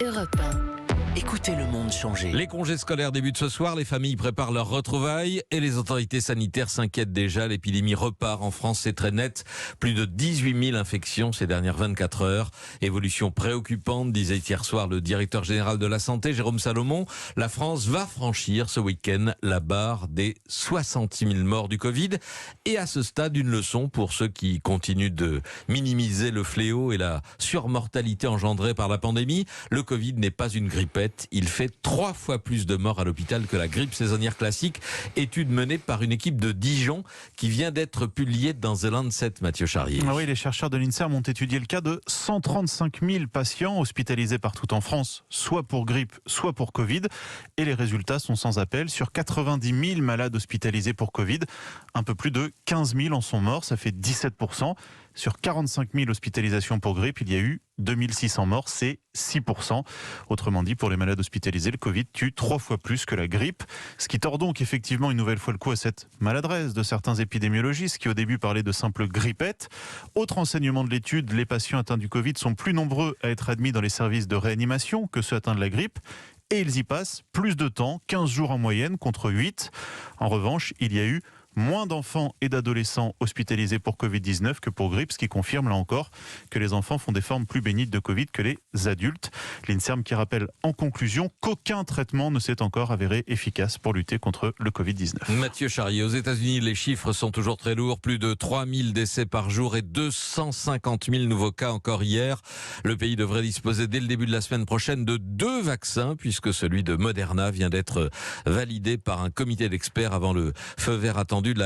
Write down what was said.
Europe 1. Écoutez le monde changer. Les congés scolaires débutent ce soir, les familles préparent leurs retrouvailles et les autorités sanitaires s'inquiètent déjà. L'épidémie repart en France, c'est très net. Plus de 18 000 infections ces dernières 24 heures. Évolution préoccupante, disait hier soir le directeur général de la Santé, Jérôme Salomon. La France va franchir ce week-end la barre des 66 000 morts du Covid. Et à ce stade, une leçon pour ceux qui continuent de minimiser le fléau et la surmortalité engendrée par la pandémie. Le Covid n'est pas une grippette. Il fait 3 fois plus de morts à l'hôpital que la grippe saisonnière classique. Étude menée par une équipe de Dijon qui vient d'être publiée dans The Lancet, Mathieu Charrier. Oui, les chercheurs de l'INSERM ont étudié le cas de 135 000 patients hospitalisés partout en France, soit pour grippe, soit pour Covid. Et les résultats sont sans appel. Sur 90 000 malades hospitalisés pour Covid, un peu plus de 15 000 en sont morts, ça fait 17%. Sur 45 000 hospitalisations pour grippe, il y a eu 2600 morts, c'est 6%. Autrement dit, pour les malades hospitalisés, le Covid tue 3 fois plus que la grippe. Ce qui tord donc effectivement une nouvelle fois le coup à cette maladresse de certains épidémiologistes qui au début parlaient de simples grippettes. Autre enseignement de l'étude, les patients atteints du Covid sont plus nombreux à être admis dans les services de réanimation que ceux atteints de la grippe. Et ils y passent plus de temps, 15 jours en moyenne contre 8. En revanche, il y a eu moins d'enfants et d'adolescents hospitalisés pour Covid-19 que pour grippe, ce qui confirme là encore que les enfants font des formes plus bénignes de Covid que les adultes. L'INSERM qui rappelle en conclusion qu'aucun traitement ne s'est encore avéré efficace pour lutter contre le Covid-19. Mathieu Charrier, aux États-Unis, les chiffres sont toujours très lourds. Plus de 3 000 décès par jour et 250 000 nouveaux cas encore hier. Le pays devrait disposer dès le début de la semaine prochaine de 2 vaccins puisque celui de Moderna vient d'être validé par un comité d'experts avant le feu vert attendu